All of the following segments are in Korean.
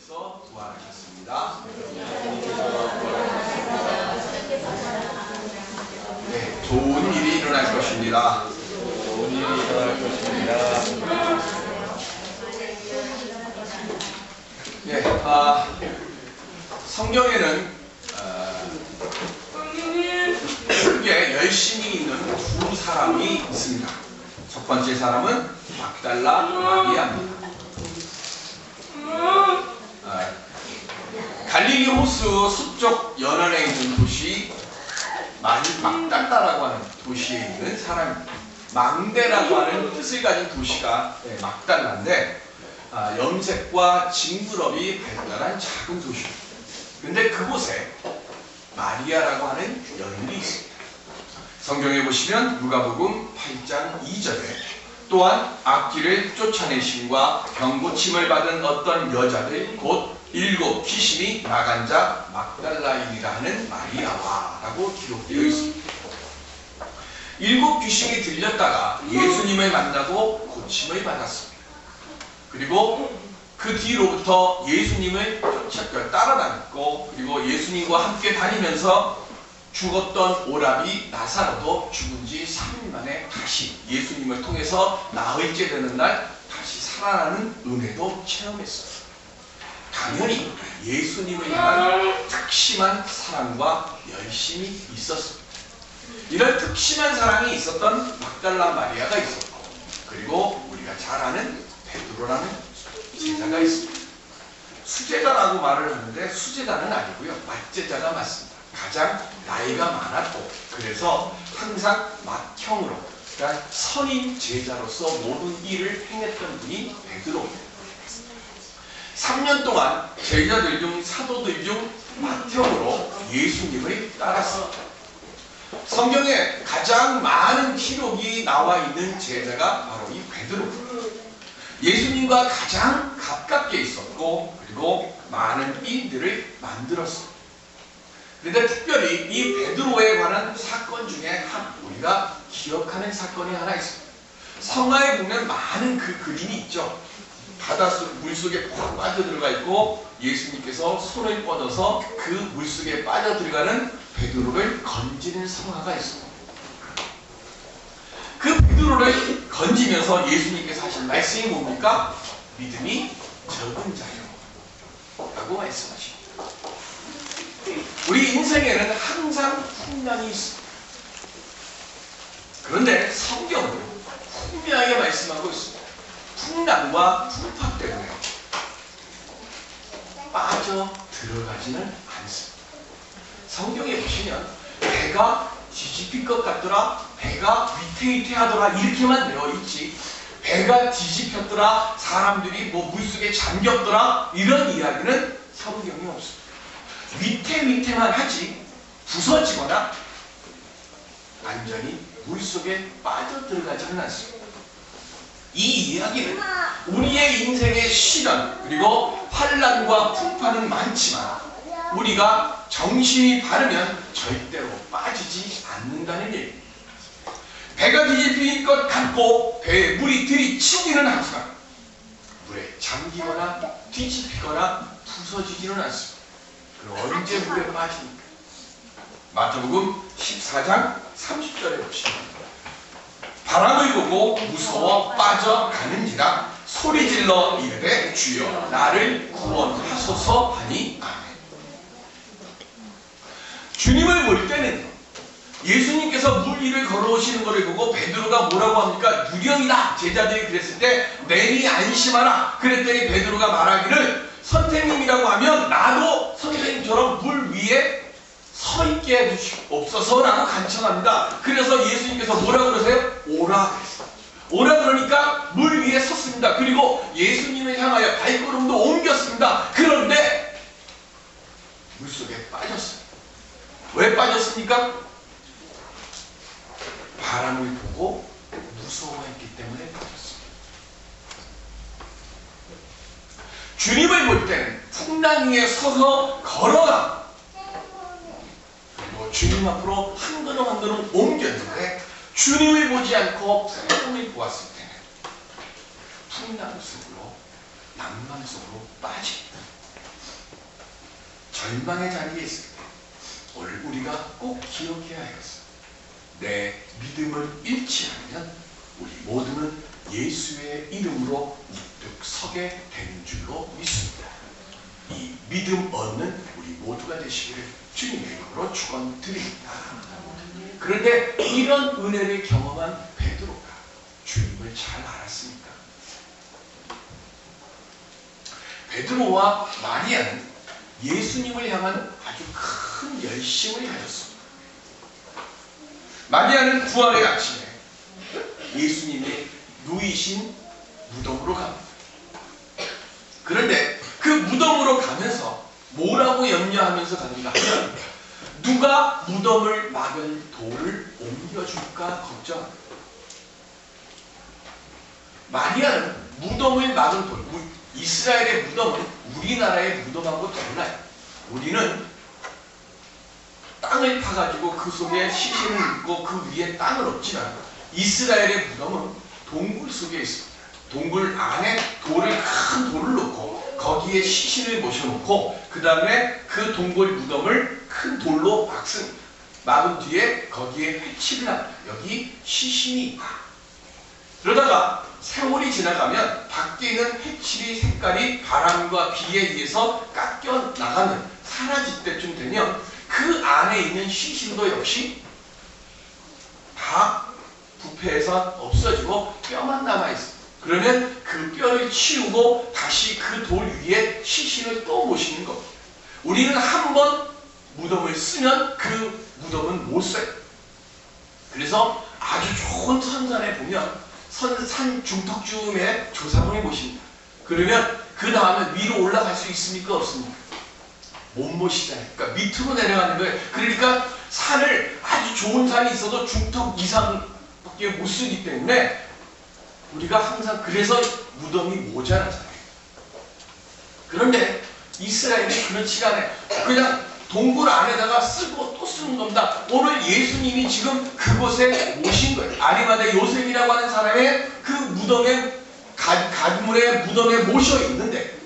예수님께서 부활하셨습니다. 네, 좋은 일이 일어날 것입니다. 좋은 일이 일어날 것입니다. 예, 성경에는 크게 열심히 있는 두 사람이 있습니다. 첫 번째 사람은 막달라 마리아입니다. 갈릴리 호수 서쪽 연안에 있는 도시 막달라라고 하는 도시에 있는 사람입니다. 망대라고 하는 뜻을 가진 도시가 막달라인데 염색과 징그럽이 발달한 작은 도시입니다. 근데 그곳에 마리아라고 하는 여인이 있습니다. 성경에 보시면 누가복음 8장 2절에 또한 악귀를 쫓아내심과 병고침을 받은 어떤 여자들 곧 7 귀신이 나간 자 막달라인이라 하는 마리아와 라고 기록되어 있습니다. 7 귀신이 들렸다가 예수님을 만나고 고침을 받았습니다. 그리고 그 뒤로부터 예수님을 따라다녔고 그리고 예수님과 함께 다니면서 죽었던 오라비 나사로도 죽은 지 3일 만에 다시 예수님을 통해서 나흘째 되는 날 다시 살아나는 은혜도 체험했어요. 당연히 예수님을 향한 특심한 사랑과 열심이 있었습니다. 이런 특심한 사랑이 있었던 막달라 마리아가 있었고 그리고 우리가 잘 아는 베드로라는 제자가 있습니다. 수제자라고 말을 하는데 수제자는 아니고요. 맞제자가 맞습니다. 가장 나이가 많았고 그래서 항상 맏형으로 그러니까 선임 제자로서 모든 일을 행했던 분이 베드로입니다. 3년 동안 제자들 중 사도들 중 맏형으로 예수님을 따랐습니다. 성경에 가장 많은 기록이 나와 있는 제자가 바로 이 베드로입니다. 예수님과 가장 가깝게 있었고 그리고 많은 일들을 만들었습니다. 그런데 특별히 이 베드로에 관한 사건 중에 우리가 기억하는 사건이 하나 있습니다. 성가에 보면 많은 그 그림이 있죠. 물속에 푹 빠져들어가 있고 예수님께서 손을 뻗어서 그 물속에 빠져들어가는 베드로를 건지는 성화가 있습니다. 그 베드로를 건지면서 예수님께서 하신 말씀이 뭡니까? 믿음이 적은 자요 라고 말씀하십니다. 우리 인생에는 항상 풍랑이 있습니다. 그런데 성경은 분명하게 말씀하고 있습니다. 풍랑과 풍파 때문에 빠져 들어가지는 않습니다. 성경에 보시면 배가 뒤집힐 것 같더라, 배가 위태위태하더라 이렇게만 되어 있지 배가 뒤집혔더라, 사람들이 물속에 잠겼더라 이런 이야기는 성경이 없습니다. 위태위태만 하지 부서지거나 완전히 물속에 빠져들어가지는 않습니다. 이 이야기는 우리의 인생의 시련 그리고 환난과 풍파는 많지만 우리가 정신이 바르면 절대로 빠지지 않는다는 얘기입니다. 배가 뒤집힐 것 같고 배에 물이 들이치기는 항상 물에 잠기거나 뒤집히거나 부서지지는 않습니다. 그럼 언제 물에 빠집니까? 마태복음 14장 30절에 보시면 바람을 보고 무서워 빠져가는지라 소리질러 이르되 주여 나를 구원하소서 하니 아멘. 주님을 볼 때는 예수님께서 물 위를 걸어오시는 것을 보고 베드로가 뭐라고 합니까? 유령이다. 제자들이 그랬을 때 내리 안심하라. 그랬더니 베드로가 말하기를 선생님이라고 하면 나도 선생님처럼 물 위에 서 있게 해주시옵소서라고 간청합니다. 그래서 예수님께서 뭐라고 그러세요? 오라 그랬어요. 오라 그러니까 물 위에 섰습니다. 그리고 예수님을 향하여 발걸음도 옮겼습니다. 그런데 물속에 빠졌어요. 왜 빠졌습니까? 바람을 보고 무서워했기 때문에 빠졌습니다. 주님을 볼 때는 풍랑 위에 서서 걸어가 그리고 주님 앞으로 한 걸음 한 걸음 옮겼는데 주님을 보지 않고 풍랑을 보았을 때는 풍랑 속으로 낭만 속으로 빠집니다. 절망의 자리에 있을 때 오늘 우리가 꼭 기억해야 하겠어. 내 믿음을 잃지 않으면 우리 모두는 예수의 이름으로 우뚝 서게 되는 줄로 믿습니다. 이 믿음 얻는 우리 모두가 되시기를 주님의 이름으로 축원드립니다. 그런데 이런 은혜를 경험한 베드로가 주님을 잘 알았습니까? 베드로와 마리아는 예수님을 향한 아주 큰 열심을 가졌습니다. 마리아는 부활의 아침에 예수님이 누이신 무덤으로 갑니다. 그런데 그 무덤으로 가면서 뭐라고 염려하면서 가는가 하면 누가 무덤을 막을 돌을 옮겨줄까 걱정합니다. 마리아는 무덤을 막은 돌, 이스라엘의 무덤은 우리나라의 무덤하고 달라요. 우리는 땅을 파가지고 그 속에 시신을 묻고 그 위에 땅을 엎지만 이스라엘의 무덤은 동굴 속에 있습니다. 동굴 안에 큰 돌을 놓고 거기에 시신을 모셔놓고 그 다음에 그 동굴 무덤을 큰 돌로 막습니다. 막은 뒤에 거기에 회치를 합니다. 여기 시신이 있다. 그러다가 세월이 지나가면 밖에 있는 회칠이 색깔이 바람과 비에 의해서 깎여 나가면 사라질 때쯤 되면 그 안에 있는 시신도 역시 다 부패해서 없어지고 뼈만 남아있습니다. 그러면 그 뼈를 치우고 다시 그 돌 위에 시신을 또 모시는 겁니다. 우리는 한 번 무덤을 쓰면 그 무덤은 못 써요. 그래서 아주 좋은 선산에 보면 산 중턱쯤에 조상을 모십니다. 그러면 그 다음에 위로 올라갈 수 있습니까? 없습니까? 못 모시잖아요. 그러니까 밑으로 내려가는 거예요. 그러니까 산을 아주 좋은 산이 있어도 중턱 이상밖에 못 쓰기 때문에 우리가 항상 그래서 무덤이 모자라잖아요. 그런데 이스라엘이 그렇지가 않아요. 그냥 동굴 안에다가 쓰고 또 쓰는 겁니다. 오늘 예수님이 지금 그곳에 오신 거예요. 아리마대 요셉이라고 하는 사람의 그 무덤에 가문의 무덤에 모셔 있는데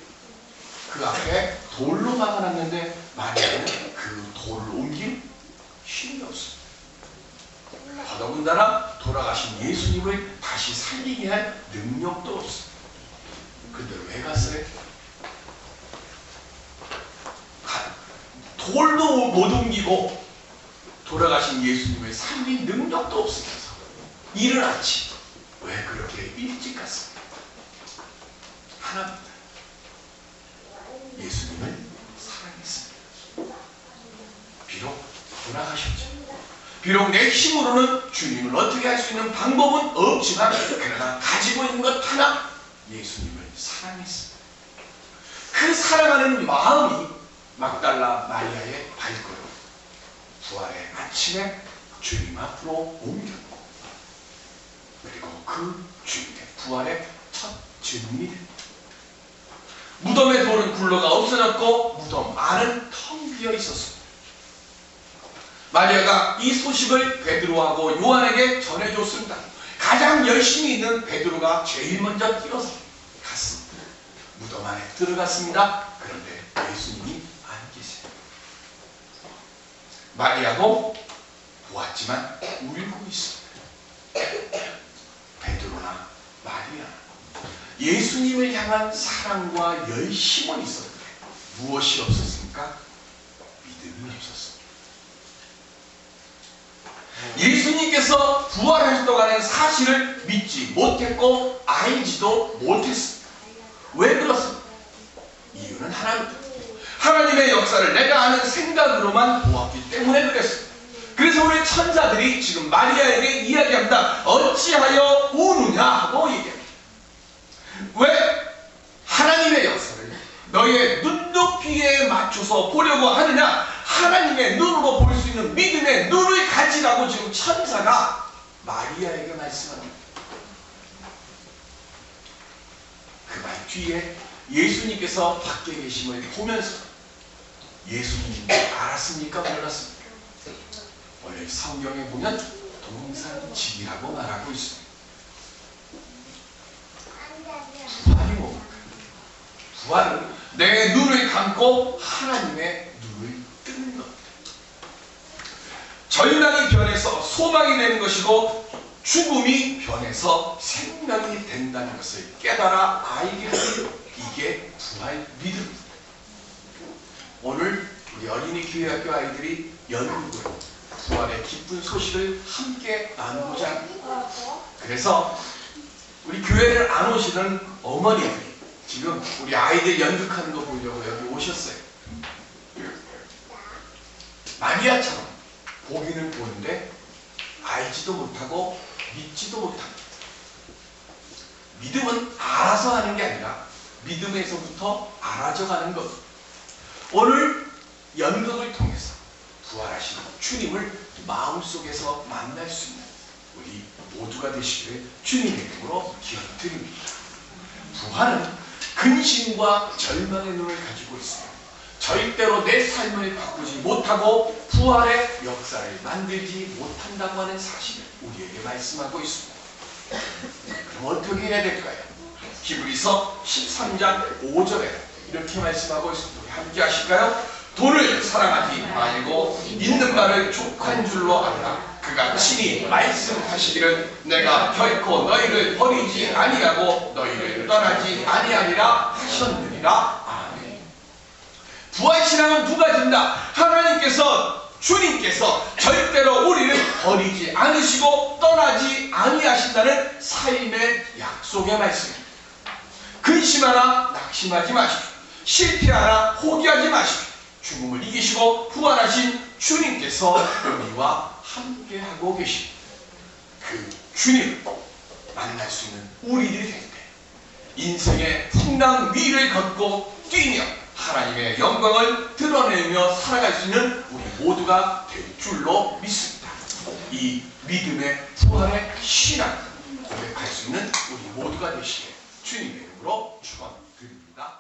그 앞에 돌로 막아놨는데 마리아는 그 돌을 옮길 힘이 없습니다. 더더군다나 돌아가신 예수님을 다시 살리게 할 능력도 없습니다. 근데 왜 갔어요? 돌도 못 옮기고 돌아가신 예수님을 살릴 능력도 없으면서 이른 아침 왜 그렇게 일찍 갔습니까? 하나입니다. 예수님을 사랑했습니다. 비록 돌아가셨죠. 비록 내 힘으로는 주님을 어떻게 할 수 있는 방법은 없지만 그러나 가지고 있는 것 하나 예수님을 사랑했습니다. 그 사랑하는 마음이 막달라 마리아의 발걸음 부활의 아침에 주님 앞으로 옮겼고 그리고 그 주님의 부활의 첫 증인이 됩니다. 무덤의 돌은 굴러가 없어졌고 무덤 안은 텅 비어 있었습니다. 마리아가 이 소식을 베드로하고 요한에게 전해줬습니다. 가장 열심히 있는 베드로가 제일 먼저 뛰어서 갔습니다. 무덤 안에 들어갔습니다. 그런데 예수님이 안 계세요. 마리아도 보았지만 울고 있습니다. 베드로나 마리아 예수님을 향한 사랑과 열심은 있었는데 무엇이 없었습니까? 믿음이 없었습니다. 예수님께서 부활하셨다고 하는 사실을 믿지 못했고 알지도 못했습니다. 왜 그렇습니까? 이유는 하나님의 역사를 내가 아는 생각으로만 보았기 때문에 그랬습니다. 그래서 우리 천사들이 지금 마리아에게 이야기합니다. 어찌하여 우느냐 하고 얘기합니다. 왜 하나님의 역사를 너의 눈높이에 맞춰서 보려고 하느냐? 하나님의 눈으로 볼 수 있는 믿음의 눈을 가지라고 지금 천사가 마리아에게 말씀합니다. 그 말 뒤에 예수님께서 밖에 계심을 보면서 예수님인 줄 알았습니까? 몰랐습니까? 원래 성경에 보면 동산직이라고 말하고 있습니다. 부활이 뭡니까? 부활은 내 눈을 감고 하나님의 소망이 되는 것이고 죽음이 변해서 생명이 된다는 것을 깨달아 알게 하는 이게 부활 믿음입니다. 오늘 우리 어린이 교회학교 아이들이 연극으로 부활의 기쁜 소식을 함께 나누고자 합니다. 그래서 우리 교회를 안 오시는 어머니들이 지금 우리 아이들 연극하는 거 보려고 여기 오셨어요. 마리아처럼 보기는 보는데 알지도 못하고 믿지도 못합니다. 믿음은 알아서 하는 게 아니라 믿음에서부터 알아져가는 것. 오늘 연극을 통해서 부활하신 주님을 마음속에서 만날 수 있는 우리 모두가 되시기를 주님의 이름으로 기원드립니다. 부활은 근심과 절망의 눈을 가지고 있습니다. 절대로 내 삶을 바꾸지 못하고 부활의 역사를 만들지 못한다고 하는 사실을 우리에게 말씀하고 있습니다. 그럼 어떻게 해야 될까요? 히브리서 13장 5절에 이렇게 말씀하고 있습니다. 우리 함께 하실까요? 돈을 사랑하지 말고 있는 바를 족한 줄로 알라. 그가 친히 말씀하시기를 내가 결코 너희를 버리지 아니하고 너희를 떠나지 아니하리라 하셨느니라. 아멘. 부활신앙은 두 가지입니다. 하나님께서 주님께서 절대로 우리를 버리지 않으시고 떠나지 아니하신다는 삶의 약속의 말씀입니다. 근심하나 낙심하지 마십시오. 실패하나 포기하지 마십시오. 죽음을 이기시고 부활하신 주님께서 우리와 함께하고 계십니다. 그 주님을 만날 수 있는 우리들이 될 때 인생의 풍랑 위를 걷고 뛰며 하나님의 영광을 드러내며 살아갈 수 있는 우리 모두가 될 줄로 믿습니다. 이 믿음의 부활의 신앙 고백할 수 있는 우리 모두가 되시길 주님의 이름으로 축원드립니다.